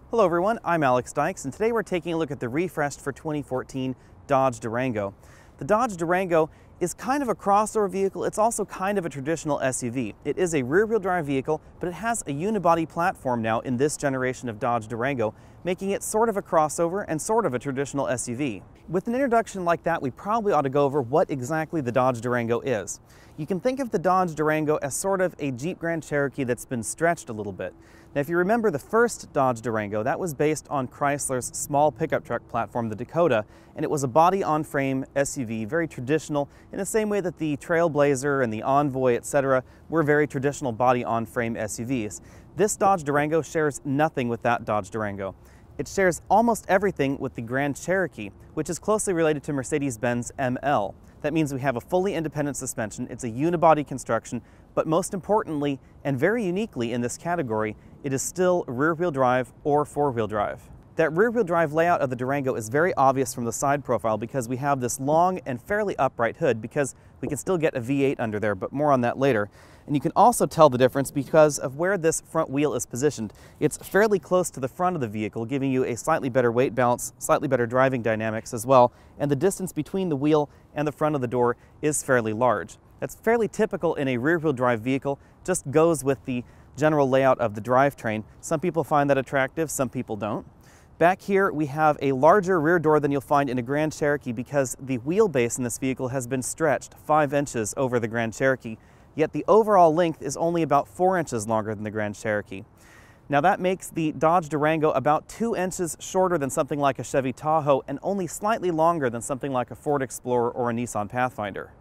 Hello everyone, I'm Alex Dykes, and today we're taking a look at the refreshed for 2014 Dodge Durango. The Dodge Durango is kind of a crossover vehicle. It's also kind of a traditional SUV. It is a rear-wheel drive vehicle, but it has a unibody platform now in this generation of Dodge Durango, making it sort of a crossover and sort of a traditional SUV. With an introduction like that, we probably ought to go over what exactly the Dodge Durango is. You can think of the Dodge Durango as sort of a Jeep Grand Cherokee that's been stretched a little bit. Now, if you remember the first Dodge Durango, that was based on Chrysler's small pickup truck platform, the Dakota, and it was a body-on-frame SUV, very traditional, in the same way that the Trailblazer and the Envoy, etc., were very traditional body-on-frame SUVs. This Dodge Durango shares nothing with that Dodge Durango. It shares almost everything with the Grand Cherokee, which is closely related to Mercedes-Benz ML. That means we have a fully independent suspension, it's a unibody construction, but most importantly, and very uniquely in this category, it is still rear-wheel drive or four-wheel drive. That rear-wheel drive layout of the Durango is very obvious from the side profile because we have this long and fairly upright hood because we can still get a V8 under there, but more on that later. And you can also tell the difference because of where this front wheel is positioned. It's fairly close to the front of the vehicle, giving you a slightly better weight balance, slightly better driving dynamics as well, and the distance between the wheel and the front of the door is fairly large. That's fairly typical in a rear-wheel drive vehicle, just goes with the general layout of the drivetrain. Some people find that attractive, some people don't. Back here we have a larger rear door than you'll find in a Grand Cherokee because the wheelbase in this vehicle has been stretched 5 inches over the Grand Cherokee, yet the overall length is only about 4 inches longer than the Grand Cherokee. Now that makes the Dodge Durango about 2 inches shorter than something like a Chevy Tahoe and only slightly longer than something like a Ford Explorer or a Nissan Pathfinder.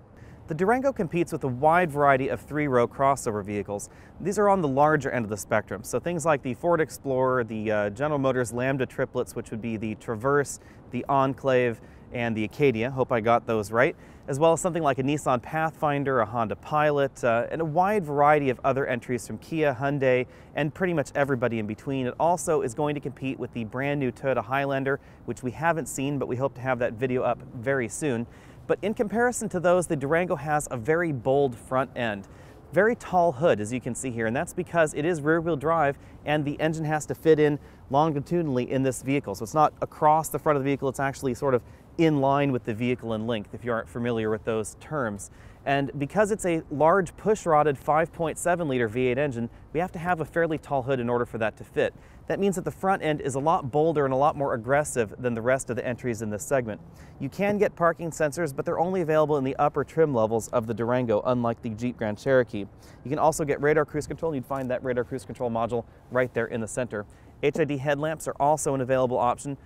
The Durango competes with a wide variety of three-row crossover vehicles. These are on the larger end of the spectrum, so things like the Ford Explorer, the General Motors Lambda triplets, which would be the Traverse, the Enclave, and the Acadia, hope I got those right, as well as something like a Nissan Pathfinder, a Honda Pilot, and a wide variety of other entries from Kia, Hyundai, and pretty much everybody in between. It also is going to compete with the brand new Toyota Highlander, which we haven't seen, but we hope to have that video up very soon. But in comparison to those, the Durango has a very bold front end. Very tall hood, as you can see here, and that's because it is rear-wheel drive and the engine has to fit in longitudinally in this vehicle. So it's not across the front of the vehicle, it's actually sort of in line with the vehicle in length, if you aren't familiar with those terms. And because it's a large push-rodded 5.7-liter V8 engine, we have to have a fairly tall hood in order for that to fit. That means that the front end is a lot bolder and a lot more aggressive than the rest of the entries in this segment. You can get parking sensors, but they're only available in the upper trim levels of the Durango, unlike the Jeep Grand Cherokee. You can also get radar cruise control, and you'd find that radar cruise control module right there in the center. HID headlamps are also an available option.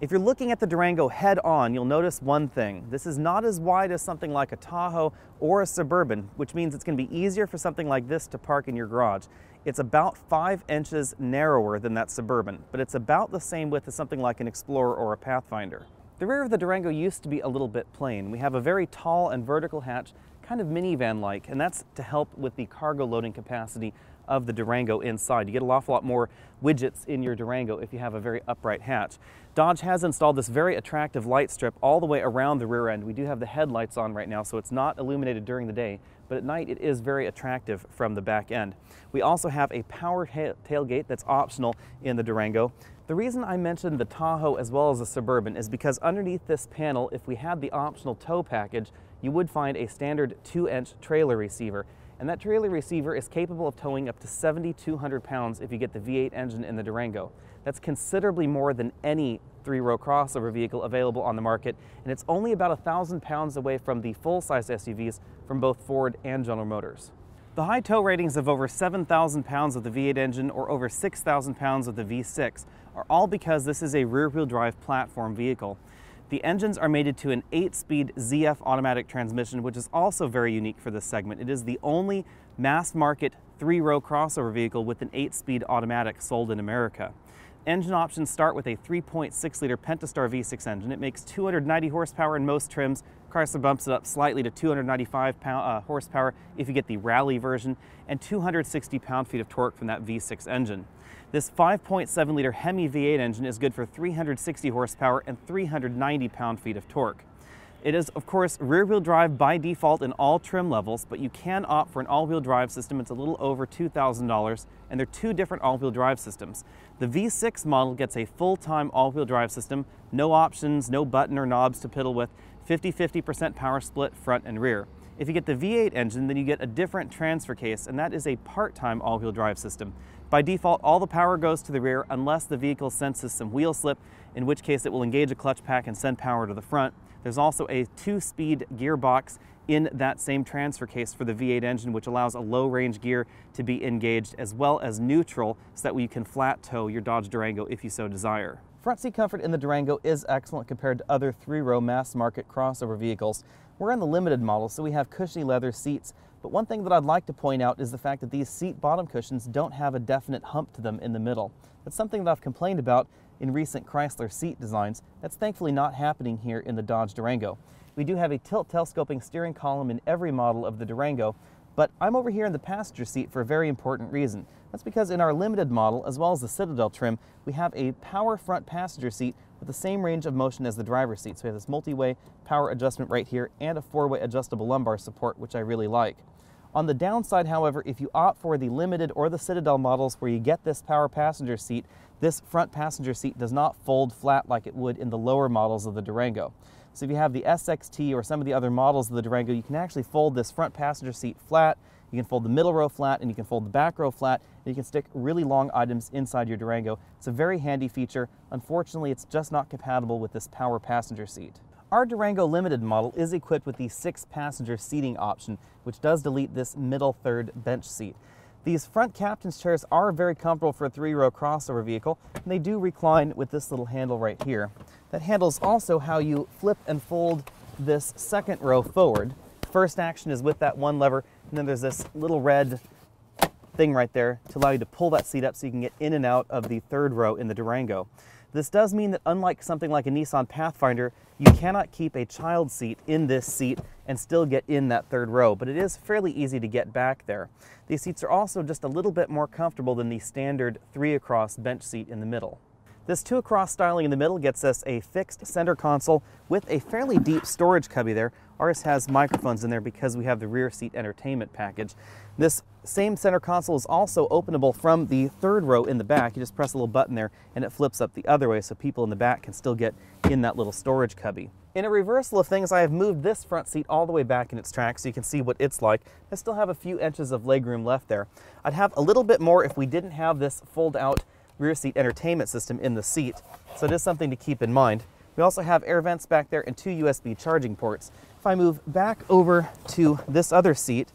If you're looking at the Durango head-on, you'll notice one thing. This is not as wide as something like a Tahoe or a Suburban, which means it's going to be easier for something like this to park in your garage. It's about 5 inches narrower than that Suburban, but it's about the same width as something like an Explorer or a Pathfinder. The rear of the Durango used to be a little bit plain. We have a very tall and vertical hatch, kind of minivan-like, and that's to help with the cargo loading capacity of the Durango inside. You get an awful lot more widgets in your Durango if you have a very upright hatch. Dodge has installed this very attractive light strip all the way around the rear end. We do have the headlights on right now, so it's not illuminated during the day, but at night it is very attractive from the back end. We also have a power tailgate that's optional in the Durango. The reason I mentioned the Tahoe as well as the Suburban is because underneath this panel, if we had the optional tow package, you would find a standard 2-inch trailer receiver. And that trailer receiver is capable of towing up to 7,200 pounds if you get the V8 engine in the Durango. That's considerably more than any three-row crossover vehicle available on the market, and it's only about 1,000 pounds away from the full-size SUVs from both Ford and General Motors. The high tow ratings of over 7,000 pounds of the V8 engine or over 6,000 pounds of the V6 are all because this is a rear-wheel drive platform vehicle. The engines are mated to an 8-speed ZF automatic transmission, which is also very unique for this segment. It is the only mass-market three-row crossover vehicle with an 8-speed automatic sold in America. Engine options start with a 3.6-liter Pentastar V6 engine. It makes 290 horsepower in most trims. Chrysler bumps it up slightly to 295 horsepower if you get the Rally version, and 260 pound-feet of torque from that V6 engine. This 5.7-liter Hemi V8 engine is good for 360 horsepower and 390 pound-feet of torque. It is, of course, rear-wheel drive by default in all trim levels, but you can opt for an all-wheel drive system. It's a little over $2,000, and they're two different all-wheel drive systems. The V6 model gets a full-time all-wheel drive system, no options, no button or knobs to piddle with, 50-50% power split front and rear. If you get the V8 engine, then you get a different transfer case, and that is a part-time all-wheel drive system. By default, all the power goes to the rear unless the vehicle senses some wheel slip, in which case it will engage a clutch pack and send power to the front. There's also a 2-speed gearbox in that same transfer case for the V8 engine, which allows a low-range gear to be engaged, as well as neutral, so that way you can flat tow your Dodge Durango if you so desire. Front seat comfort in the Durango is excellent compared to other 3-row mass-market crossover vehicles. We're in the limited model, so we have cushiony leather seats, but one thing that I'd like to point out is the fact that these seat bottom cushions don't have a definite hump to them in the middle. That's something that I've complained about in recent Chrysler seat designs. That's thankfully not happening here in the Dodge Durango. We do have a tilt telescoping steering column in every model of the Durango, but I'm over here in the passenger seat for a very important reason. That's because in our limited model, as well as the Citadel trim, we have a power front passenger seat with the same range of motion as the driver's seat. So we have this multi-way power adjustment right here and a 4-way adjustable lumbar support, which I really like. On the downside, however, if you opt for the limited or the Citadel models where you get this power passenger seat, this front passenger seat does not fold flat like it would in the lower models of the Durango. So if you have the SXT or some of the other models of the Durango, you can actually fold this front passenger seat flat, you can fold the middle row flat, and you can fold the back row flat, and you can stick really long items inside your Durango. It's a very handy feature. Unfortunately, it's just not compatible with this power passenger seat. Our Durango Limited model is equipped with the 6-passenger seating option, which does delete this middle third bench seat. These front captain's chairs are very comfortable for a 3-row crossover vehicle, and they do recline with this little handle right here. That handle is also how you flip and fold this second row forward. First action is with that one lever, and then there's this little red thing right there to allow you to pull that seat up so you can get in and out of the third row in the Durango. This does mean that unlike something like a Nissan Pathfinder, you cannot keep a child seat in this seat and still get in that third row, but it is fairly easy to get back there. These seats are also just a little bit more comfortable than the standard 3-across bench seat in the middle. This 2-across styling in the middle gets us a fixed center console with a fairly deep storage cubby there. Ours has microphones in there because we have the rear seat entertainment package. This same center console is also openable from the third row in the back. You just press a little button there and it flips up the other way so people in the back can still get in that little storage cubby. In a reversal of things, I have moved this front seat all the way back in its tracks so you can see what it's like. I still have a few inches of legroom left there. I'd have a little bit more if we didn't have this fold-out rear seat entertainment system in the seat, so it is something to keep in mind. We also have air vents back there and 2 USB charging ports. If I move back over to this other seat,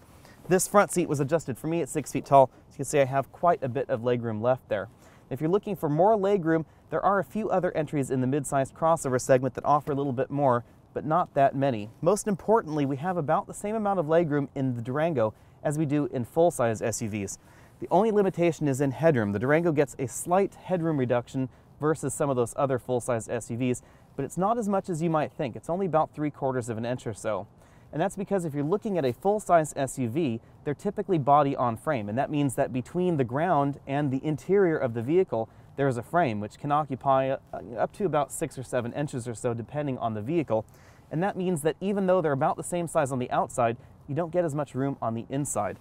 this front seat was adjusted for me at 6 feet tall. As you can see, I have quite a bit of legroom left there. If you're looking for more legroom, there are a few other entries in the mid-sized crossover segment that offer a little bit more, but not that many. Most importantly, we have about the same amount of legroom in the Durango as we do in full-size SUVs. The only limitation is in headroom. The Durango gets a slight headroom reduction versus some of those other full-size SUVs, but it's not as much as you might think. It's only about 3/4 of an inch or so. And that's because if you're looking at a full-size SUV, they're typically body on frame, and that means that between the ground and the interior of the vehicle, there's a frame which can occupy up to about 6 or 7 inches or so depending on the vehicle. And that means that even though they're about the same size on the outside, you don't get as much room on the inside.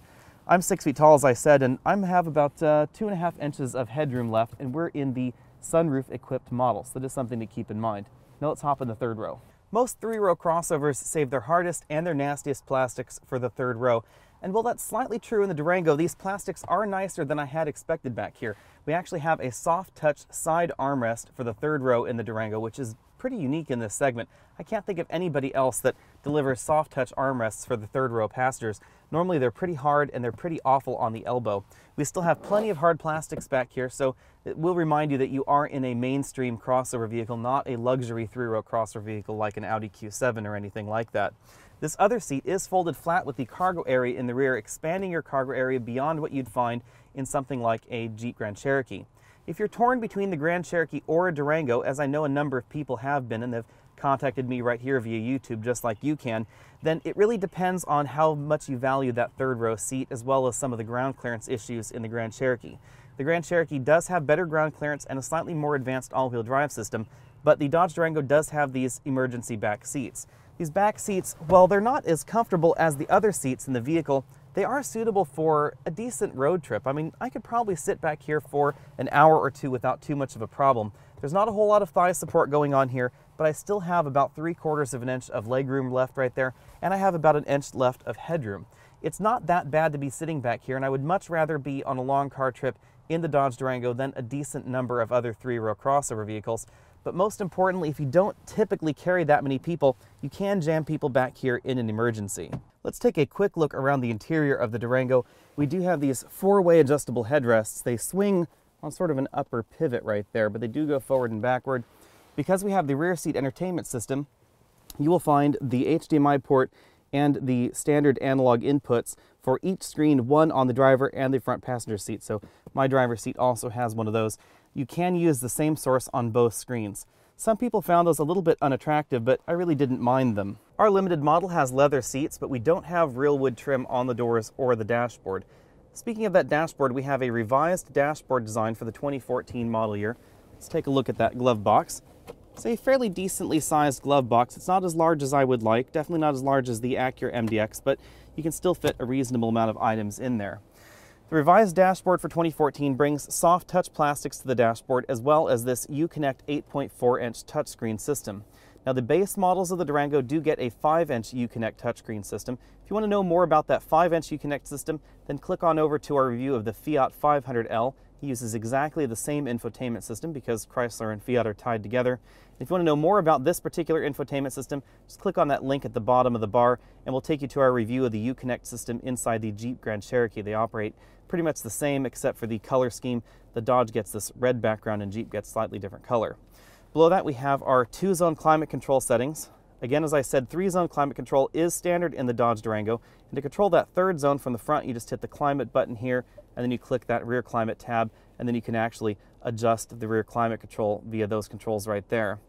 I'm 6 feet tall, as I said, and I have about 2.5 inches of headroom left, and we're in the sunroof-equipped model, so that is something to keep in mind. Now let's hop in the third row. Most 3-row crossovers save their hardest and their nastiest plastics for the third row. And while that's slightly true in the Durango, these plastics are nicer than I had expected back here. We actually have a soft touch side armrest for the third row in the Durango, which is pretty unique in this segment. I can't think of anybody else that delivers soft touch armrests for the third row passengers. Normally they're pretty hard and they're pretty awful on the elbow. We still have plenty of hard plastics back here, so it will remind you that you are in a mainstream crossover vehicle, not a luxury 3-row crossover vehicle like an Audi Q7 or anything like that. This other seat is folded flat with the cargo area in the rear, expanding your cargo area beyond what you'd find in something like a Jeep Grand Cherokee. If you're torn between the Grand Cherokee or a Durango, as I know a number of people have been, and they've contacted me right here via YouTube just like you can, then it really depends on how much you value that third row seat as well as some of the ground clearance issues in the Grand Cherokee. The Grand Cherokee does have better ground clearance and a slightly more advanced all-wheel drive system, but the Dodge Durango does have these emergency back seats. These back seats, while they're not as comfortable as the other seats in the vehicle, they are suitable for a decent road trip. I mean, I could probably sit back here for an hour or two without too much of a problem. There's not a whole lot of thigh support going on here, but I still have about 3/4 of an inch of legroom left right there, and I have about an inch left of headroom. It's not that bad to be sitting back here, and I would much rather be on a long car trip in the Dodge Durango than a decent number of other 3-row crossover vehicles. But most importantly, if you don't typically carry that many people, you can jam people back here in an emergency. Let's take a quick look around the interior of the Durango. We do have these 4-way adjustable headrests. They swing on sort of an upper pivot right there, but they do go forward and backward. Because we have the rear seat entertainment system, you will find the HDMI port and the standard analog inputs for each screen, one on the driver and the front passenger seat. So my driver's seat also has one of those. You can use the same source on both screens. Some people found those a little bit unattractive, but I really didn't mind them. Our limited model has leather seats, but we don't have real wood trim on the doors or the dashboard. Speaking of that dashboard, we have a revised dashboard design for the 2014 model year. Let's take a look at that glove box. It's a fairly decently sized glove box. It's not as large as I would like, definitely not as large as the Acura MDX, but you can still fit a reasonable amount of items in there. The revised dashboard for 2014 brings soft touch plastics to the dashboard, as well as this Uconnect 8.4-inch touchscreen system. Now, the base models of the Durango do get a 5-inch Uconnect touchscreen system. If you want to know more about that 5-inch Uconnect system, then click on over to our review of the Fiat 500L. It uses exactly the same infotainment system because Chrysler and Fiat are tied together. If you want to know more about this particular infotainment system, just click on that link at the bottom of the bar and we'll take you to our review of the Uconnect system inside the Jeep Grand Cherokee. They operate pretty much the same except for the color scheme. The Dodge gets this red background and Jeep gets slightly different color. Below that we have our 2-zone climate control settings. Again, as I said, 3-zone climate control is standard in the Dodge Durango. And to control that 3rd zone from the front, you just hit the climate button here, and then you click that rear climate tab, and then you can actually adjust the rear climate control via those controls right there.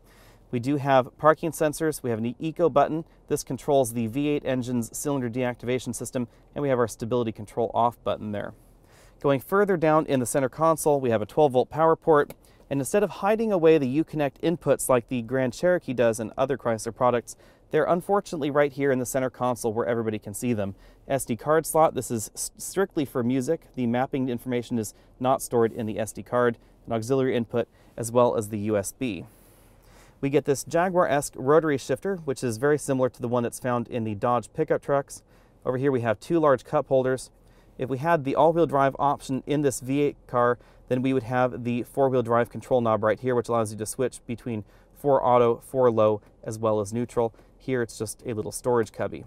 We do have parking sensors. We have an eco button. This controls the V8 engine's cylinder deactivation system, and we have our stability control off button there. Going further down in the center console, we have a 12-volt power port. And instead of hiding away the Uconnect inputs like the Grand Cherokee does and other Chrysler products, they're unfortunately right here in the center console where everybody can see them. SD card slot, this is strictly for music. The mapping information is not stored in the SD card, an auxiliary input, as well as the USB. We get this Jaguar-esque rotary shifter, which is very similar to the one that's found in the Dodge pickup trucks. Over here we have 2 large cup holders. If we had the all-wheel drive option in this V8 car, then we would have the 4-wheel drive control knob right here, which allows you to switch between 4 auto, 4 low, as well as neutral. Here it's just a little storage cubby.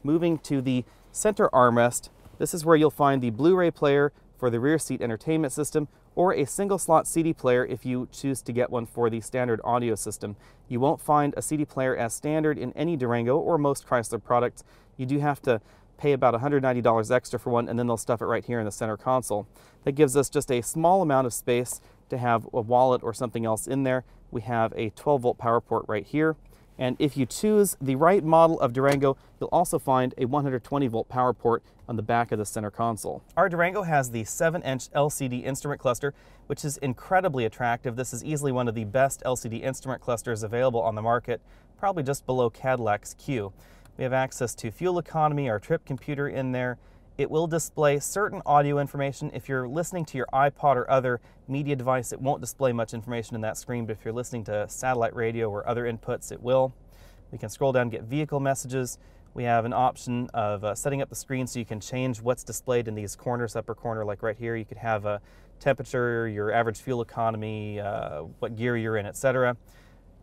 Moving to the center armrest, this is where you'll find the Blu-ray player for the rear seat entertainment system, or a single slot CD player if you choose to get one for the standard audio system. You won't find a CD player as standard in any Durango or most Chrysler products. You do have to pay about $190 extra for one, and then they'll stuff it right here in the center console. That gives us just a small amount of space to have a wallet or something else in there. We have a 12-volt power port right here. And if you choose the right model of Durango, you'll also find a 120-volt power port on the back of the center console. Our Durango has the 7-inch LCD instrument cluster, which is incredibly attractive. This is easily one of the best LCD instrument clusters available on the market, probably just below Cadillac's Q. We have access to fuel economy, our trip computer in there. It will display certain audio information. If you're listening to your iPod or other media device, it won't display much information in that screen, but if you're listening to satellite radio or other inputs, it will. We can scroll down and get vehicle messages. We have an option of setting up the screen so you can change what's displayed in these corners, upper corner, like right here. You could have a temperature, your average fuel economy, what gear you're in, etc.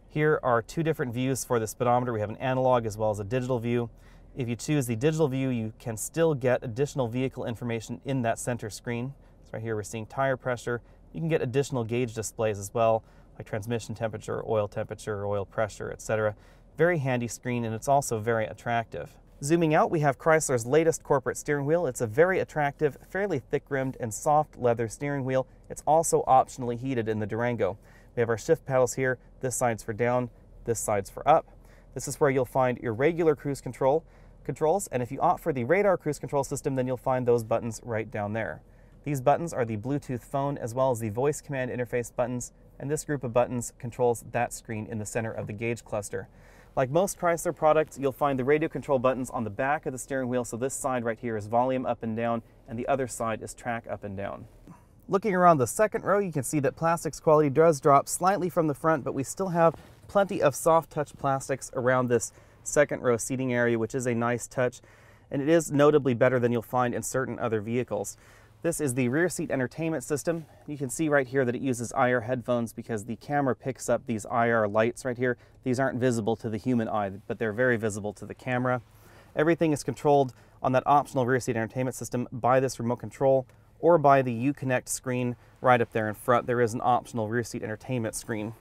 Here are 2 different views for the speedometer. We have an analog as well as a digital view. If you choose the digital view, you can still get additional vehicle information in that center screen. So right here we're seeing tire pressure. You can get additional gauge displays as well, like transmission temperature, oil pressure, etc. Very handy screen, and it's also very attractive. Zooming out, we have Chrysler's latest corporate steering wheel. It's a very attractive, fairly thick-rimmed and soft leather steering wheel. It's also optionally heated in the Durango. We have our shift paddles here. This side's for down, this side's for up. This is where you'll find your regular cruise controls, and if you opt for the radar cruise control system, then you'll find those buttons right down there. These buttons are the Bluetooth phone as well as the voice command interface buttons, and this group of buttons controls that screen in the center of the gauge cluster. Like most Chrysler products, you'll find the radio control buttons on the back of the steering wheel, so this side right here is volume up and down, and the other side is track up and down. Looking around the second row, you can see that plastics quality does drop slightly from the front, but we still have plenty of soft touch plastics around this second row seating area, which is a nice touch, and it is notably better than you'll find in certain other vehicles. This is the rear seat entertainment system. You can see right here that it uses IR headphones because the camera picks up these IR lights right here. These aren't visible to the human eye, but they're very visible to the camera. Everything is controlled on that optional rear seat entertainment system by this remote control or by the Uconnect screen right up there in front. There is an optional rear seat entertainment screen.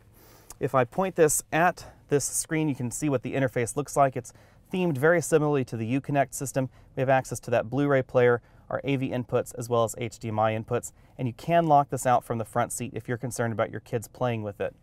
If I point this at this screen, you can see what the interface looks like. It's themed very similarly to the Uconnect system. We have access to that Blu-ray player, our AV inputs, as well as HDMI inputs, and you can lock this out from the front seat if you're concerned about your kids playing with it.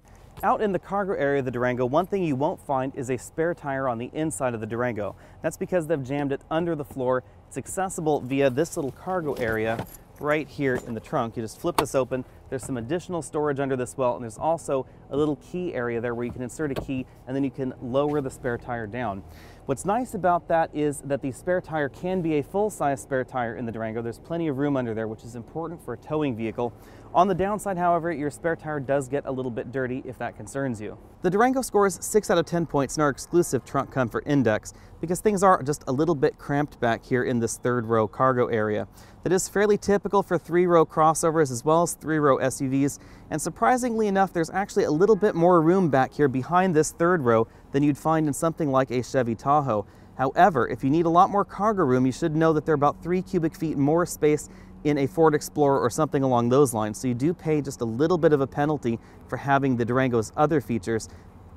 Out in the cargo area of the Durango, one thing you won't find is a spare tire on the inside of the Durango. That's because they've jammed it under the floor. It's accessible via this little cargo area right here in the trunk. You just flip this open. There's some additional storage under this well, and there's also a little key area there where you can insert a key and then you can lower the spare tire down. What's nice about that is that the spare tire can be a full-size spare tire in the Durango. There's plenty of room under there, which is important for a towing vehicle. On the downside, however, your spare tire does get a little bit dirty if that concerns you. The Durango scores 6 out of 10 points in our exclusive Trunk Comfort Index because things are just a little bit cramped back here in this third row cargo area. That is fairly typical for 3-row crossovers as well as 3-row SUVs, and surprisingly enough, there's actually a little bit more room back here behind this third row than you'd find in something like a Chevy Tahoe. However, if you need a lot more cargo room, you should know that there are about 3 cubic feet more space in a Ford Explorer or something along those lines, so you do pay just a little bit of a penalty for having the Durango's other features.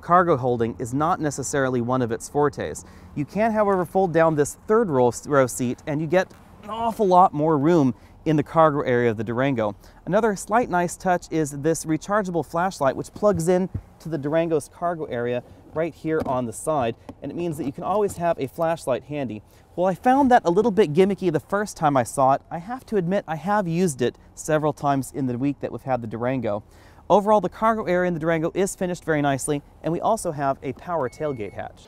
Cargo holding is not necessarily one of its fortes. You can, however, fold down this third row seat and you get an awful lot more room in the cargo area of the Durango. Another slight nice touch is this rechargeable flashlight, which plugs in to the Durango's cargo area right here on the side, and it means that you can always have a flashlight handy. Well, I found that a little bit gimmicky the first time I saw it. I have to admit I have used it several times in the week that we've had the Durango. Overall, the cargo area in the Durango is finished very nicely, and we also have a power tailgate hatch.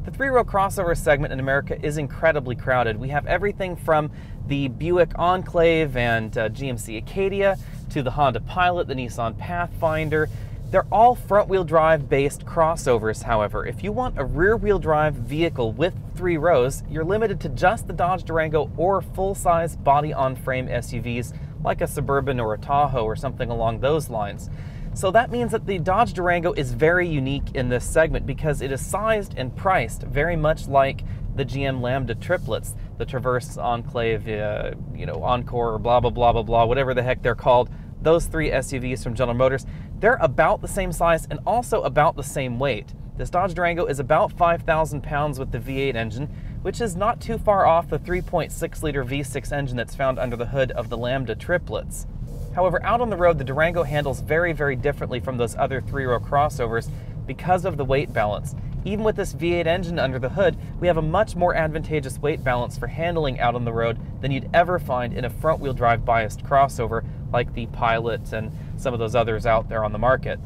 The 3-row crossover segment in America is incredibly crowded. We have everything from the Buick Enclave and GMC Acadia to the Honda Pilot, the Nissan Pathfinder. They're all front-wheel drive based crossovers, however. If you want a rear-wheel drive vehicle with 3 rows, you're limited to just the Dodge Durango or full-size body-on-frame SUVs like a Suburban or a Tahoe or something along those lines. So that means that the Dodge Durango is very unique in this segment because it is sized and priced very much like the GM Lambda triplets, the Traverse, Enclave, Encore, blah, blah, blah, blah, blah, whatever the heck they're called. Those 3 SUVs from General Motors, they're about the same size and also about the same weight. This Dodge Durango is about 5,000 pounds with the V8 engine, which is not too far off the 3.6-liter V6 engine that's found under the hood of the Lambda triplets. However, out on the road, the Durango handles very, very differently from those other 3-row crossovers because of the weight balance. Even with this V8 engine under the hood, we have a much more advantageous weight balance for handling out on the road than you'd ever find in a front-wheel drive biased crossover like the Pilot and some of those others out there on the market.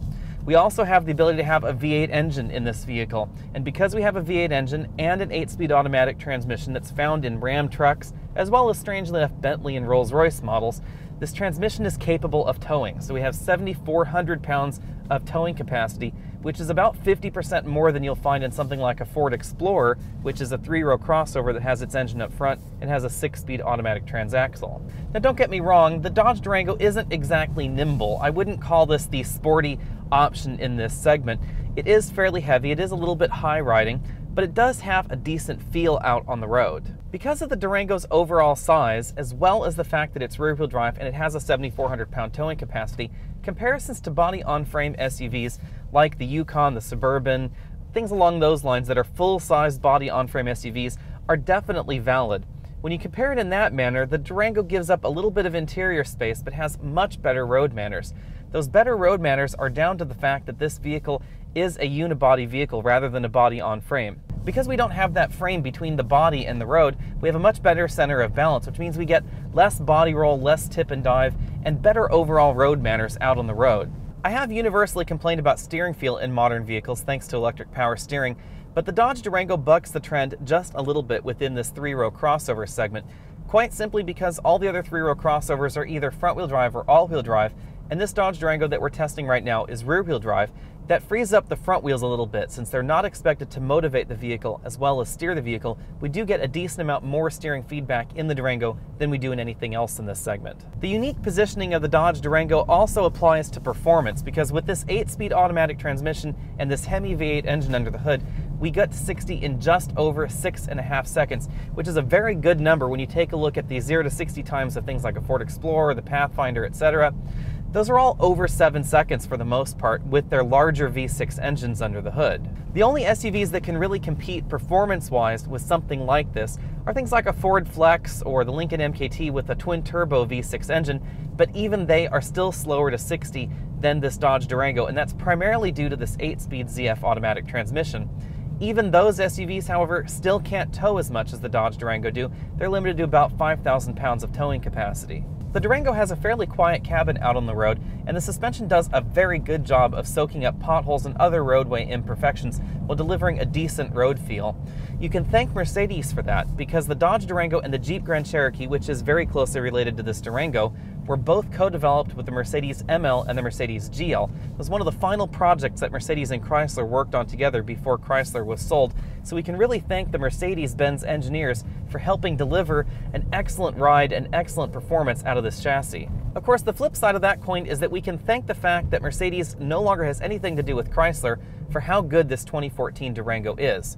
We also have the ability to have a V8 engine in this vehicle, and because we have a V8 engine and an 8-speed automatic transmission that's found in Ram trucks, as well as strangely enough Bentley and Rolls-Royce models, this transmission is capable of towing. So we have 7,400 pounds of towing capacity, which is about 50% more than you'll find in something like a Ford Explorer, which is a 3-row crossover that has its engine up front and has a 6-speed automatic transaxle. Now don't get me wrong, the Dodge Durango isn't exactly nimble. I wouldn't call this the sporty option in this segment. It is fairly heavy, it is a little bit high riding, but it does have a decent feel out on the road. Because of the Durango's overall size, as well as the fact that it's rear-wheel drive and it has a 7,400 pound towing capacity, comparisons to body-on-frame SUVs like the Yukon, the Suburban, things along those lines that are full-size body-on-frame SUVs are definitely valid. When you compare it in that manner, the Durango gives up a little bit of interior space but has much better road manners. Those better road manners are down to the fact that this vehicle is a unibody vehicle rather than a body-on-frame. Because we don't have that frame between the body and the road, we have a much better center of balance, which means we get less body roll, less tip and dive, and better overall road manners out on the road. I have universally complained about steering feel in modern vehicles thanks to electric power steering, but the Dodge Durango bucks the trend just a little bit within this three-row crossover segment, quite simply because all the other three-row crossovers are either front-wheel drive or all-wheel drive, and this Dodge Durango that we're testing right now is rear-wheel drive. That frees up the front wheels a little bit. Since they're not expected to motivate the vehicle as well as steer the vehicle, we do get a decent amount more steering feedback in the Durango than we do in anything else in this segment. The unique positioning of the Dodge Durango also applies to performance, because with this 8-speed automatic transmission and this Hemi V8 engine under the hood, we got to 60 in just over 6.5 seconds, which is a very good number when you take a look at the 0 to 60 times of things like a Ford Explorer, the Pathfinder, etc. Those are all over 7 seconds for the most part with their larger V6 engines under the hood. The only SUVs that can really compete performance-wise with something like this are things like a Ford Flex or the Lincoln MKT with a twin-turbo V6 engine, but even they are still slower to 60 than this Dodge Durango, and that's primarily due to this 8-speed ZF automatic transmission. Even those SUVs, however, still can't tow as much as the Dodge Durango do. They're limited to about 5,000 pounds of towing capacity. The Durango has a fairly quiet cabin out on the road, and the suspension does a very good job of soaking up potholes and other roadway imperfections while delivering a decent road feel. You can thank Mercedes for that, because the Dodge Durango and the Jeep Grand Cherokee, which is very closely related to this Durango, were both co-developed with the Mercedes ML and the Mercedes GL. It was one of the final projects that Mercedes and Chrysler worked on together before Chrysler was sold, so we can really thank the Mercedes-Benz engineers for helping deliver an excellent ride and excellent performance out of this chassis. Of course, the flip side of that coin is that we can thank the fact that Mercedes no longer has anything to do with Chrysler for how good this 2014 Durango is.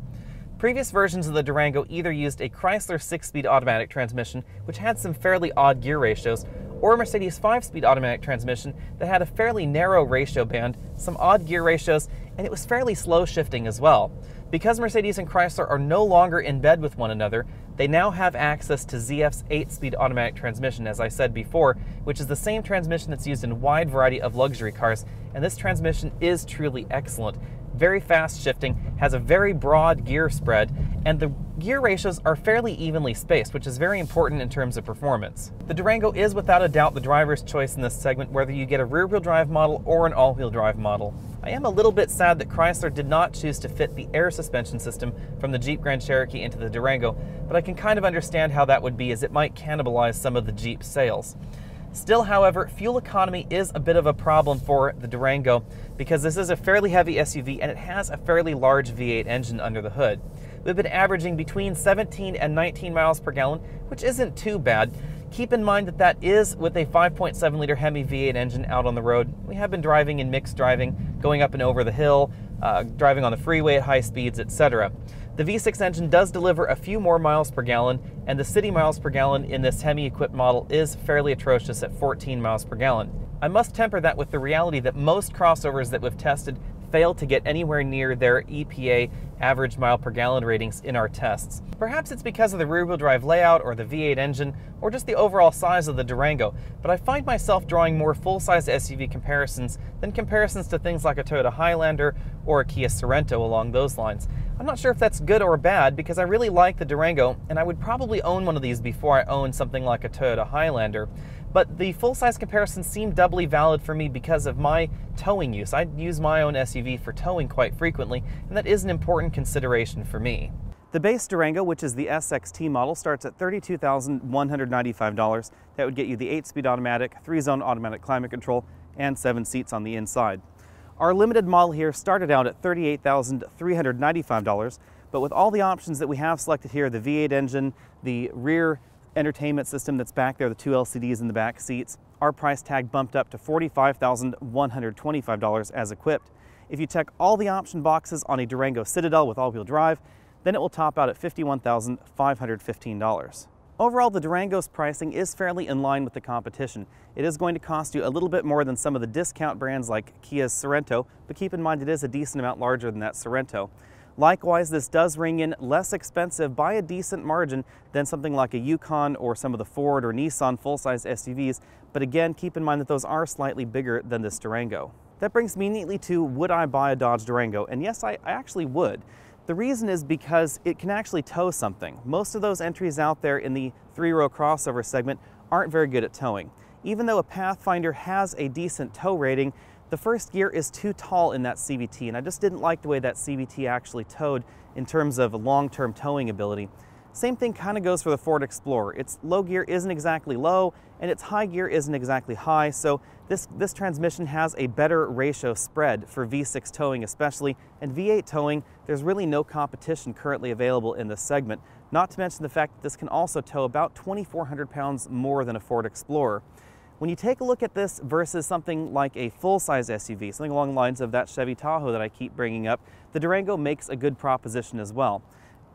Previous versions of the Durango either used a Chrysler 6-speed automatic transmission, which had some fairly odd gear ratios, or a Mercedes 5-speed automatic transmission that had a fairly narrow ratio band, some odd gear ratios, and it was fairly slow shifting as well. Because Mercedes and Chrysler are no longer in bed with one another, they now have access to ZF's 8-speed automatic transmission, as I said before, which is the same transmission that's used in a wide variety of luxury cars, and this transmission is truly excellent. Very fast shifting, has a very broad gear spread, and the gear ratios are fairly evenly spaced, which is very important in terms of performance. The Durango is without a doubt the driver's choice in this segment, whether you get a rear-wheel drive model or an all-wheel drive model. I am a little bit sad that Chrysler did not choose to fit the air suspension system from the Jeep Grand Cherokee into the Durango, but I can kind of understand how that would be, as it might cannibalize some of the Jeep sales. Still, however, fuel economy is a bit of a problem for the Durango, because this is a fairly heavy SUV and it has a fairly large V8 engine under the hood. We've been averaging between 17 and 19 miles per gallon, which isn't too bad. Keep in mind that that is with a 5.7-liter Hemi V8 engine out on the road. We have been driving in mixed driving, going up and over the hill, driving on the freeway at high speeds, etc. The V6 engine does deliver a few more miles per gallon, and the city miles per gallon in this Hemi-equipped model is fairly atrocious at 14 miles per gallon. I must temper that with the reality that most crossovers that we've tested fail to get anywhere near their EPA average mile per gallon ratings in our tests. Perhaps it's because of the rear-wheel drive layout or the V8 engine or just the overall size of the Durango, but I find myself drawing more full-size SUV comparisons than comparisons to things like a Toyota Highlander or a Kia Sorento along those lines. I'm not sure if that's good or bad, because I really like the Durango and I would probably own one of these before I own something like a Toyota Highlander. But the full-size comparisons seem doubly valid for me because of my towing use. I use my own SUV for towing quite frequently, and that is an important consideration for me. The base Durango, which is the SXT model, starts at $32,195. That would get you the 8-speed automatic, 3-zone automatic climate control, and 7 seats on the inside. Our limited model here started out at $38,395, but with all the options that we have selected here, the V8 engine, the rear entertainment system that's back there, the 2 LCDs in the back seats, our price tag bumped up to $45,125 as equipped. If you check all the option boxes on a Durango Citadel with all-wheel drive, then it will top out at $51,515. Overall, the Durango's pricing is fairly in line with the competition. It is going to cost you a little bit more than some of the discount brands like Kia's Sorento, but keep in mind it is a decent amount larger than that Sorento. Likewise, this does ring in less expensive by a decent margin than something like a Yukon or some of the Ford or Nissan full-size SUVs, but again, keep in mind that those are slightly bigger than this Durango. That brings me neatly to, would I buy a Dodge Durango? And yes, I actually would. The reason is because it can actually tow something. Most of those entries out there in the 3-row crossover segment aren't very good at towing. Even though a Pathfinder has a decent tow rating, The first gear is too tall in that CVT, and I just didn't like the way that CVT actually towed in terms of long-term towing ability. Same thing kind of goes for the Ford Explorer. Its low gear isn't exactly low, and its high gear isn't exactly high, so this transmission has a better ratio spread for V6 towing especially, and V8 towing, there's really no competition currently available in this segment, not to mention the fact that this can also tow about 2,400 pounds more than a Ford Explorer. When you take a look at this versus something like a full-size SUV, something along the lines of that Chevy Tahoe that I keep bringing up, the Durango makes a good proposition as well.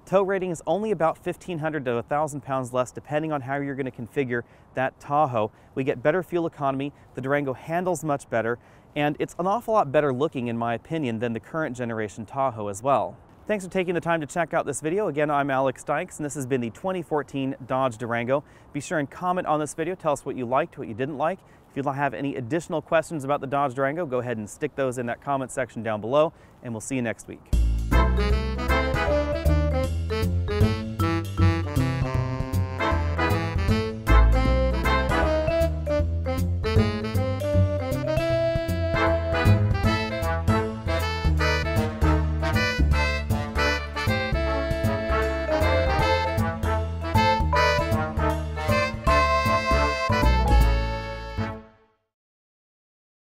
Tow rating is only about 1,500 to 1,000 pounds less depending on how you're going to configure that Tahoe. We get better fuel economy, the Durango handles much better, and it's an awful lot better looking in my opinion than the current generation Tahoe as well. Thanks for taking the time to check out this video. Again, I'm Alex Dykes, and this has been the 2014 Dodge Durango. Be sure and comment on this video. Tell us what you liked, what you didn't like. If you have any additional questions about the Dodge Durango, go ahead and stick those in that comment section down below, and we'll see you next week.